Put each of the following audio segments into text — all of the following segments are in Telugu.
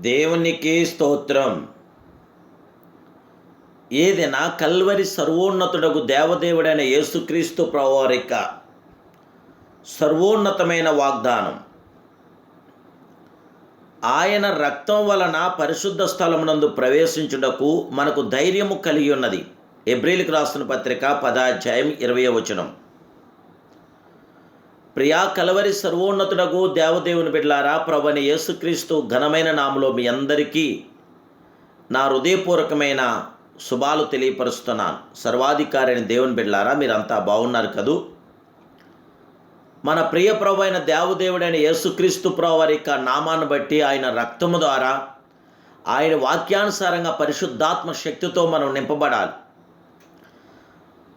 దేవునికి స్తోత్రం. ఏదైనా కల్వరి సర్వోన్నతుడగు దేవదేవుడైన యేసుక్రీస్తు ప్రభువారి యొక్క సర్వోన్నతమైన వాగ్దానం. ఆయన రక్తం వలన పరిశుద్ధ స్థలమునందు ప్రవేశించుటకు మనకు ధైర్యము కలిగి ఉన్నది. హెబ్రీయులకు రాసిన పత్రిక 10వ అధ్యాయం 20వ వచనం. ప్రియా కలవరి సర్వోన్నతుడగు దేవదేవుని బిడ్డలారా, ప్రభువైన యేసుక్రీస్తు ఘనమైన నామములో మీ అందరికీ నా హృదయపూర్వకమైన శుభాలు తెలియపరుస్తున్నాను. సర్వాధికారి అయిన దేవుని బిడ్డలారా, మీరంతా బాగున్నారు కదూ? మన ప్రియ ప్రభు అయిన దేవదేవుడైన యేసుక్రీస్తు ప్రభు వారి యొక్క నామాన్ని బట్టి, ఆయన రక్తము ద్వారా, ఆయన వాక్యానుసారంగా పరిశుద్ధాత్మ శక్తితో మనం నింపబడాలి.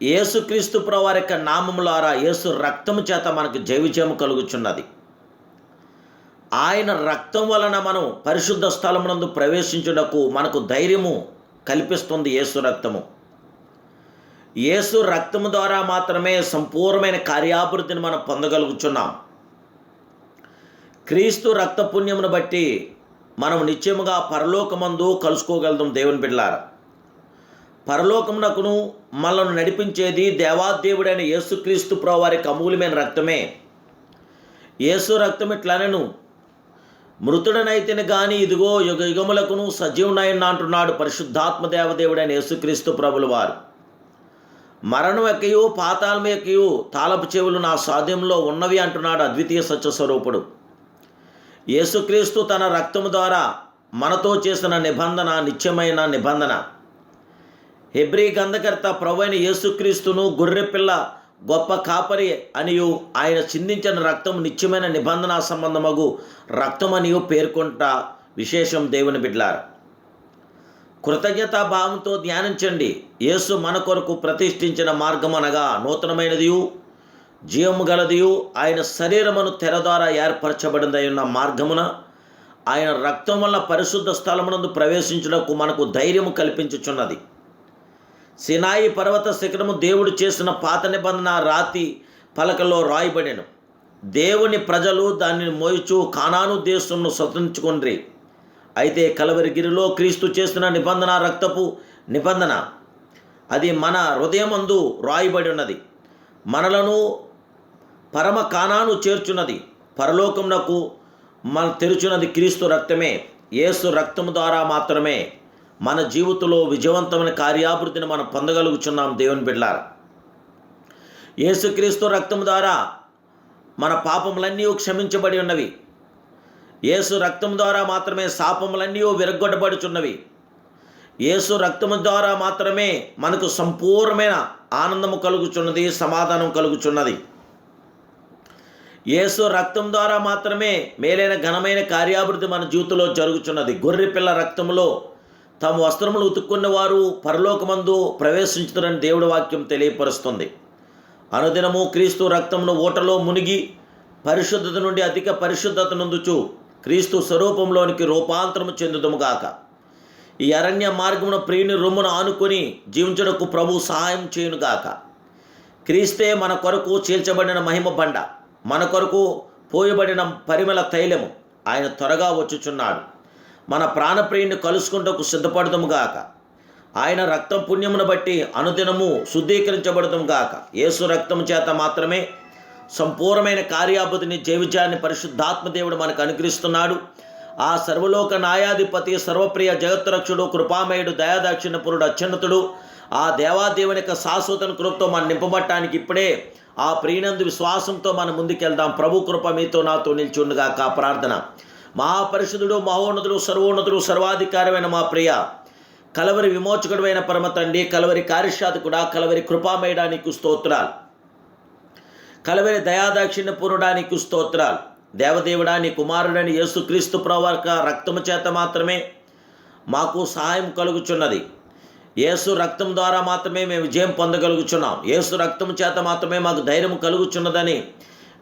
యేసుక్రీస్తు ప్రభు వారి యొక్క నామము ద్వారా, యేసు రక్తము చేత మనకు జయవిజయము కలుగుచున్నది. ఆయన రక్తం వలన మనం పరిశుద్ధ స్థలమునందు ప్రవేశించుటకు మనకు ధైర్యము కల్పిస్తుంది యేసు రక్తము. యేసు రక్తము ద్వారా మాత్రమే సంపూర్ణమైన కార్యాభివృద్ధిని మనం పొందగలుగుచున్నాం. క్రీస్తు రక్త పుణ్యమును బట్టి మనం నిత్యముగా పరలోకమందు కలుసుకోగలుగుతాం. దేవుని బిడ్డలారా, పరలోకమునకును మనల్ని నడిపించేది దేవాదేవుడైన యేసుక్రీస్తు ప్రభు వారి అమూల్యమైన రక్తమే. యేసు రక్తం ఇట్లనను, మృతుడనైతేనే కానీ ఇదిగో యుగ యుగములకును సజీవునైనా అంటున్నాడు పరిశుద్ధాత్మ దేవదేవుడైన యేసుక్రీస్తు ప్రభుల వారు. మరణం ఎక్కయు పాతాళం ఎక్కయు తాళపు చెవులు నా స్వాధీనంలో ఉన్నవి అంటున్నాడు అద్వితీయ సత్యస్వరూపుడు. యేసుక్రీస్తు తన రక్తము ద్వారా మనతో చేసిన నిబంధన నిత్యమైన నిబంధన. హెబ్రీ గ్రంథకర్త ప్రభువైన యేసుక్రీస్తును గొర్రెపిల్ల గొప్ప కాపరి అనియు, ఆయన చిందించిన రక్తం నిత్యమైన నిబంధన సంబంధమగు రక్తమనియు పేర్కొంటా విశేషం. దేవుని బిడ్డలారా, కృతజ్ఞతా భావంతో ధ్యానించండి. యేసు మన కొరకు ప్రతిష్ఠించిన మార్గం అనగా నూతనమైనదియు జీవము గలదియు ఆయన శరీరమును తెర ద్వారా ఏర్పరచబడిందై ఉన్న మార్గమున ఆయన రక్తం వల్ల పరిశుద్ధ స్థలమునందు ప్రవేశించుటకు మనకు ధైర్యము కల్పించుచున్నది. సినాయి పర్వత శిఖరము దేవుడు చేసిన పాత నిబంధన రాతి పలకలో రాయబడెను. దేవుని ప్రజలు దానిని మోయిచు కానాను దేశమును స్వతంత్రించుకొండ్రి. అయితే కలవరిగిరిలో క్రీస్తు చేసిన నిబంధన రక్తపు నిబంధన, అది మన హృదయమందు రాయబడి ఉన్నది. మనలను పరమ కానాను చేర్చున్నది, పరలోకమునకు మన తెరుచున్నది క్రీస్తు రక్తమే. యేసు రక్తము ద్వారా మాత్రమే మన జీవితంలో విజయవంతమైన కార్యాభివృద్ధిని మనం పొందగలుగుచున్నాం. దేవుని బిడ్డలారా, యేసుక్రీస్తు రక్తము ద్వారా మన పాపములన్నీ క్షమించబడి ఉన్నవి. యేసు రక్తము ద్వారా మాత్రమే శాపములన్నీ విరగొట్టబడుచున్నవి. యేసు రక్తము ద్వారా మాత్రమే మనకు సంపూర్ణమైన ఆనందము కలుగుచున్నది, సమాధానం కలుగుచున్నది. యేసు రక్తం ద్వారా మాత్రమే మేలైన ఘనమైన కార్యాభివృద్ధి మన జీవితంలో జరుగుచున్నది. గొర్రె పిల్ల రక్తములో తమ వస్త్రములు ఉతుక్కున్న వారు పరలోకమందు ప్రవేశించుతారని దేవుడి వాక్యం తెలియపరుస్తుంది. అనుదినము క్రీస్తు రక్తమును ఓటలో మునిగి పరిశుద్ధత నుండి అధిక పరిశుద్ధత నొందుచు క్రీస్తు స్వరూపంలోనికి రూపాంతరము చెందుదుముగాక. ఈ అరణ్య మార్గమున ప్రియుని రొమ్మును ఆనుకొని జీవించుటకు ప్రభు సహాయం చేయునుగాక. క్రీస్తే మన కొరకు చీల్చబడిన మహిమ బండ, మన కొరకు పోయబడిన పరిమళ తైలము. ఆయన త్వరగా వచ్చుచున్నాడు. మన ప్రాణప్రియుని కలుసుకుంటకు సిద్ధపడదుముగాక. ఆయన రక్తం పుణ్యమును బట్టి అనుదినము శుద్ధీకరించబడదుముగాక. యేసు రక్తము చేత మాత్రమే సంపూర్ణమైన కార్యాభివృద్ధిని జయవిజయాన్ని పరిశుద్ధాత్మదేవుడు మనకు అనుగ్రహిస్తున్నాడు. ఆ సర్వలోక న్యాయాధిపతి, సర్వప్రియ జగత్రక్షుడు, కృపామయుడు, దయాదాక్షిణ్యపురుడు, అత్యున్నతుడు, ఆ దేవాదేవుని యొక్క శాశ్వత కృపతో మనం నింపబట్టడానికి ఇప్పుడే ఆ ప్రియునందు విశ్వాసంతో మనం ముందుకెళ్దాం. ప్రభు కృప మీతో నాతో నిల్చుండుగాక. ప్రార్థన. మహాపరిశుద్ధుడు, మహోన్నతుడు, సర్వోన్నతుడు, సర్వాధికారమైన మా ప్రియ కలవరి విమోచకుడు అయిన పరమ తండ్రి, కలవరి కార్యశాతకుడా, కలవరి కృపామయుడా నీకు స్తోత్రాలు. కలవరి దయాదాక్షిణ్యపూర్ణుడా నీకు స్తోత్రాలు. దేవదేవుడా, నీ కుమారుడని యేసుక్రీస్తు ప్రభువు రక్తము చేత మాత్రమే మాకు సహాయం కలుగుచున్నది. యేసు రక్తం ద్వారా మాత్రమే మేము విజయం పొందగలుగుచున్నాం. యేసు రక్తం చేత మాత్రమే మాకు ధైర్యం కలుగుచున్నదని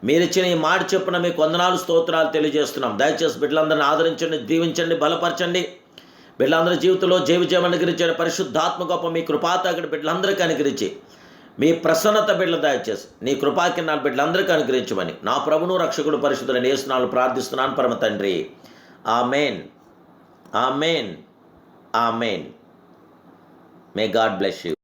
మీరిచ్చిన ఈ మాట చెప్పున మీకు వందనాలు, స్తోత్రాలు తెలియజేస్తున్నాం. దయచేసి బిడ్డలందరినీ ఆదరించండి, దీవించండి, బలపరచండి. బిడ్డలందరి జీవితంలో జయ విజయం అనుగ్రహించండి. పరిశుద్ధాత్మ గొప్ప మీ కృపాతాగడి బిడ్డలందరికీ అనుగ్రహించి మీ ప్రసన్నత బిడ్డలు దయచేసి నీ కృపాకిన్నాలు బిడ్డలందరికీ అనుగ్రహించమని నా ప్రభును రక్షకుడు పరిశుద్ధుడైన యేసు నామములో ప్రార్థిస్తున్నాను పరమ తండ్రి. Amen. Amen. Amen. May God bless you.